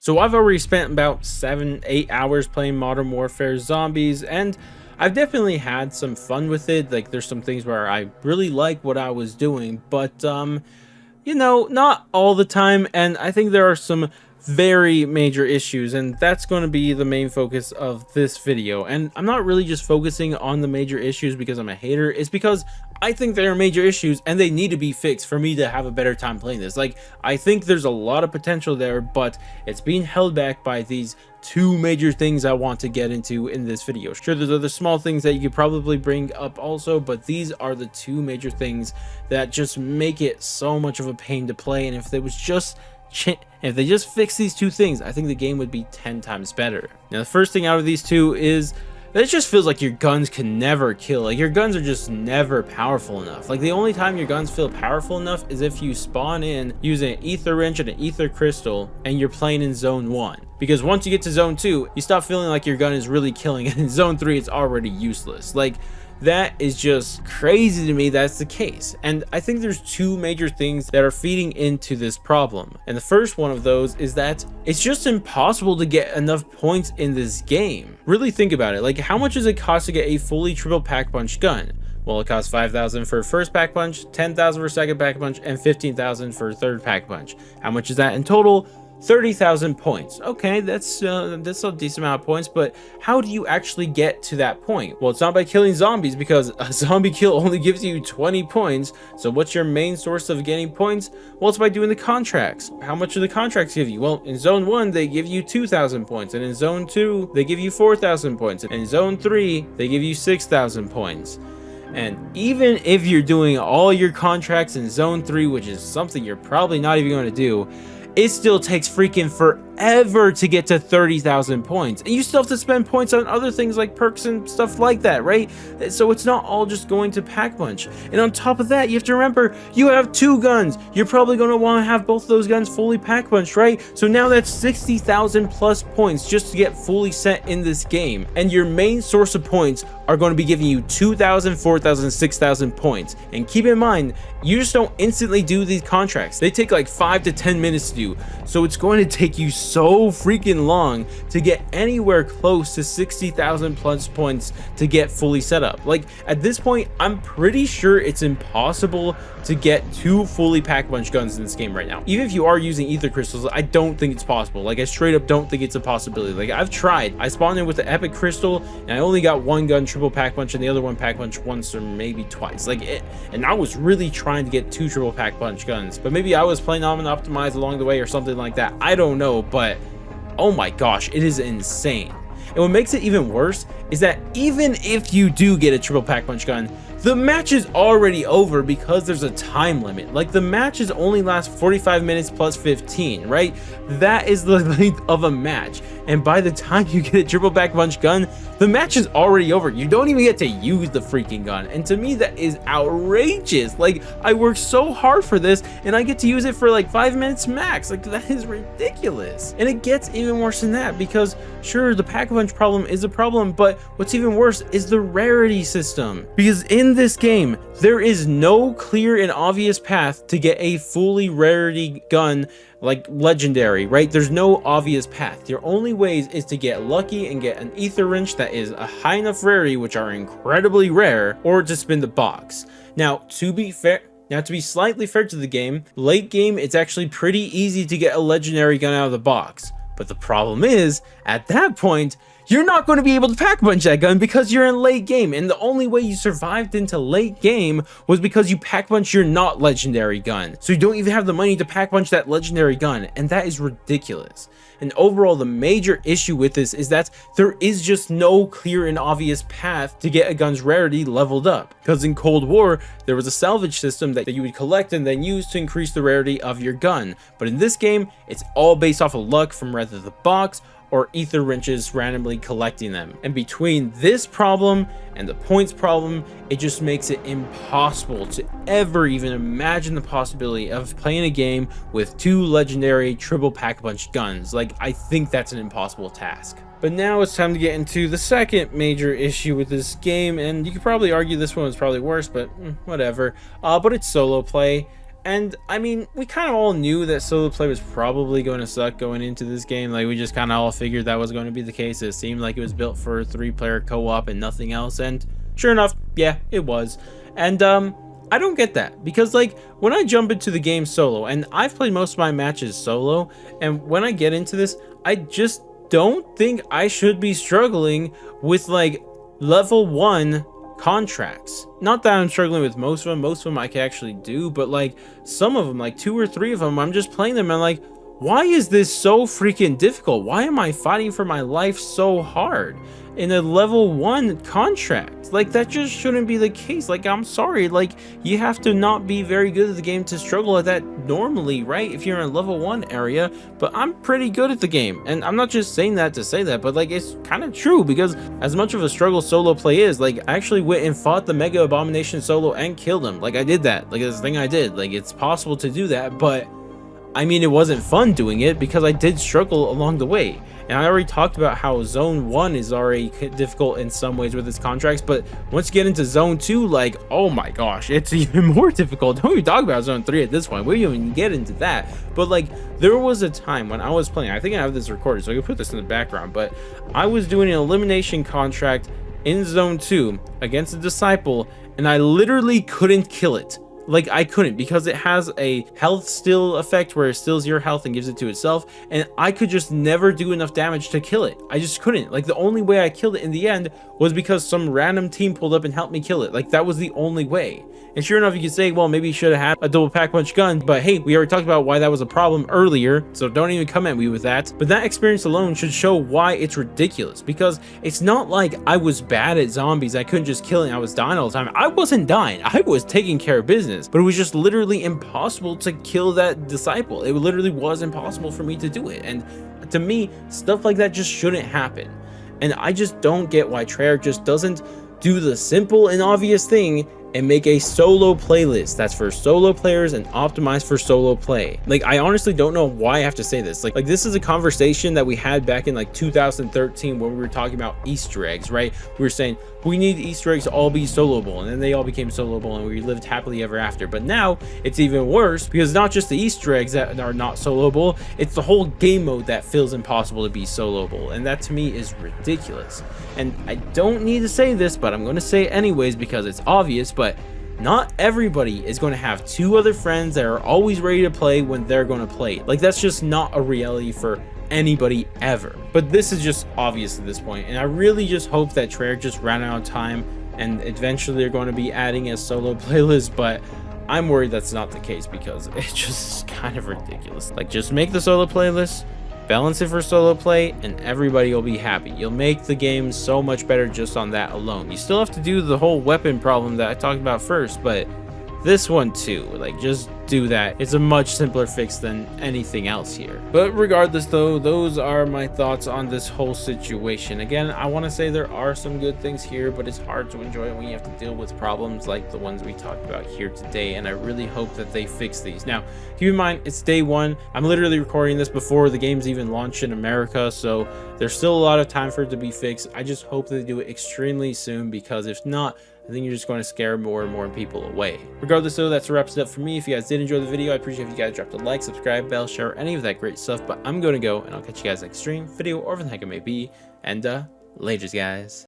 So I've already spent about 7-8 hours playing Modern Warfare Zombies, and I've definitely had some fun with it. Like, there's some things where I really like what I was doing, but you know, not all the time. And I think there are some very major issues, and that's going to be the main focus of this video. And I'm not really just focusing on the major issues because I'm a hater. It's because I think there are major issues and they need to be fixed for me to have a better time playing this. Like, I think there's a lot of potential there, but it's being held back by these two major things I want to get into in this video. Sure, there's other small things that you could probably bring up also, but these are the two major things that just make it so much of a pain to play. And if they just fix these two things, I think the game would be 10 times better. Now, the first thing out of these two is that it just feels like your guns can never kill. Like, your guns are just never powerful enough. Like, the only time your guns feel powerful enough is if you spawn in using an ether wrench and an ether crystal and you're playing in zone 1. Because once you get to zone 2, you stop feeling like your gun is really killing, and in zone 3 it's already useless. Like, that is just crazy to me that's the case. And I think there's two major things that are feeding into this problem. And the first one of those is that it's just impossible to get enough points in this game. Really think about it. Like, how much does it cost to get a fully triple pack punch gun? Well, it costs 5,000 for first pack punch, 10,000 for second pack punch, and 15,000 for third pack punch. How much is that in total? 30,000 points. Okay, that's a decent amount of points, but how do you actually get to that point? Well, it's not by killing zombies, because a zombie kill only gives you 20 points. So what's your main source of getting points? Well, it's by doing the contracts. How much do the contracts give you? Well, in zone 1 they give you 2,000 points, and in zone 2 they give you 4,000 points, and in zone 3 they give you 6,000 points. And even if you're doing all your contracts in zone 3, which is something you're probably not even going to do, it still takes freaking forever to get to 30,000 points, and you still have to spend points on other things like perks and stuff like that, right? So it's not all just going to pack punch. And on top of that, you have to remember you have two guns. You're probably going to want to have both those guns fully pack punched, right? So now that's 60,000 plus points just to get fully set in this game, and your main source of points are going to be giving you 2,000, 4,000, 6,000 points. And keep in mind, you just don't instantly do these contracts. They take like 5 to 10 minutes to do. So it's going to take you so freaking long to get anywhere close to 60,000 plus points to get fully set up. Like, at this point, I'm pretty sure it's impossible to get two fully pack punch guns in this game right now. Even if you are using ether crystals, I don't think it's possible. Like, I straight up don't think it's a possibility. Like, I've tried. I spawned in with the epic crystal and I only got one gun triple pack punch and the other one pack punch once or maybe twice. And I was really trying to get two triple pack punch guns, but maybe I was playing on and optimized along the way or something like that. I don't know, but oh my gosh, it is insane. And what makes it even worse is that even if you do get a triple pack punch gun, the match is already over because there's a time limit. Like, the matches only last 45 minutes plus 15, right? That is the length of a match. And by the time you get a triple pack punch gun, the match is already over. You don't even get to use the freaking gun. And to me, that is outrageous. Like, I worked so hard for this and I get to use it for like 5 minutes max. Like, that is ridiculous. And it gets even worse than that, because sure, the pack punch problem is a problem, but what's even worse is the rarity system. Because in this game, there is no clear and obvious path to get a fully rarity gun like legendary, right? There's no obvious path. Your only ways is to get lucky and get an ether wrench that is a high enough rarity, which are incredibly rare, or to spin the box. Now, to be slightly fair to the game, late game, it's actually pretty easy to get a legendary gun out of the box. But the problem is, at that point, you're not going to be able to pack punch that gun because you're in late game, and the only way you survived into late game was because you pack punch your not legendary gun. So you don't even have the money to pack punch that legendary gun, and that is ridiculous. And overall, the major issue with this is that there is just no clear and obvious path to get a gun's rarity leveled up. Because in Cold War, there was a salvage system that you would collect and then use to increase the rarity of your gun. But in this game, it's all based off of luck from either the box or ether wrenches randomly collecting them. And between this problem and the points problem, it just makes it impossible to ever even imagine the possibility of playing a game with two legendary triple pack punch guns. Like, I think that's an impossible task. But now it's time to get into the second major issue with this game, and you could probably argue this one is probably worse, but whatever. But it's solo play. And I mean, we kind of all knew that solo play was probably going to suck going into this game. Like, we just kind of all figured that was going to be the case. It seemed like it was built for a 3-player co-op and nothing else. And sure enough, yeah, it was. And I don't get that, because like when I jump into the game solo, and I've played most of my matches solo, and when I get into this, I just don't think I should be struggling with like level 1 contracts. Not that I'm struggling with most of them I can actually do, but like some of them, like 2 or 3 of them, I'm just playing them and like, why is this so freaking difficult? Why am I fighting for my life so hard in a level 1 contract? Like, that just shouldn't be the case. Like, I'm sorry, like, you have to not be very good at the game to struggle at that normally, right? If you're in level 1 area, but I'm pretty good at the game, and I'm not just saying that to say that, but like, it's kind of true, because as much of a struggle solo play is, like, I actually went and fought the Mega Abomination solo and killed him. Like, I did that. Like, this thing I did. Like, it's possible to do that, but I mean, it wasn't fun doing it because I did struggle along the way. And I already talked about how Zone 1 is already difficult in some ways with its contracts, but once you get into Zone 2, like, oh my gosh, it's even more difficult. Don't even talk about Zone 3 at this point. We don't even get into that. But like, there was a time when I was playing, I think I have this recorded, so I can put this in the background, but I was doing an elimination contract in Zone 2 against a Disciple, and I literally couldn't kill it. Like, I couldn't, because it has a health steal effect where it steals your health and gives it to itself, and I could just never do enough damage to kill it. I just couldn't. Like, the only way I killed it in the end was because some random team pulled up and helped me kill it. Like, that was the only way. And sure enough, you could say, well, maybe you should have had a double pack punch gun, but hey, we already talked about why that was a problem earlier, so don't even come at me with that. But that experience alone should show why it's ridiculous, because it's not like I was bad at zombies, I couldn't just kill it, I was dying all the time. I wasn't dying, I was taking care of business, but it was just literally impossible to kill that Disciple. It literally was impossible for me to do it, and to me, stuff like that just shouldn't happen. And I just don't get why Treyarch just doesn't do the simple and obvious thing and make a solo playlist that's for solo players and optimized for solo play. Like, I honestly don't know why I have to say this. Like this is a conversation that we had back in like 2013 when we were talking about Easter eggs, right? We were saying we need Easter eggs to all be soloable, and then they all became soloable and we lived happily ever after. But now it's even worse, because not just the Easter eggs that are not soloable, it's the whole game mode that feels impossible to be soloable, and that to me is ridiculous. And I don't need to say this, but I'm going to say it anyways because it's obvious, but not everybody is going to have 2 other friends that are always ready to play when they're going to play. Like, that's just not a reality for anybody ever. But this is just obvious at this point, and I really just hope that Treyarch just ran out of time and eventually they're going to be adding a solo playlist, but I'm worried that's not the case because it's just kind of ridiculous. Like, just make the solo playlist, balance it for solo play, and everybody will be happy. You'll make the game so much better just on that alone. You still have to do the whole weapon problem that I talked about first, but this one too, like, just do that. It's a much simpler fix than anything else here. But regardless though, those are my thoughts on this whole situation. Again, I want to say there are some good things here, but it's hard to enjoy it when you have to deal with problems like the ones we talked about here today, and I really hope that they fix these. Now, keep in mind, it's day 1. I'm literally recording this before the game's even launched in America, so there's still a lot of time for it to be fixed. I just hope they do it extremely soon, because if not, I think you're just going to scare more and more people away. Regardless though, that's wraps it up for me. If you guys did enjoy the video, I appreciate if you guys dropped a like, subscribe, bell, share, any of that great stuff. But I'm going to go, and I'll catch you guys next stream, video, or whatever the heck it may be. And laters, guys.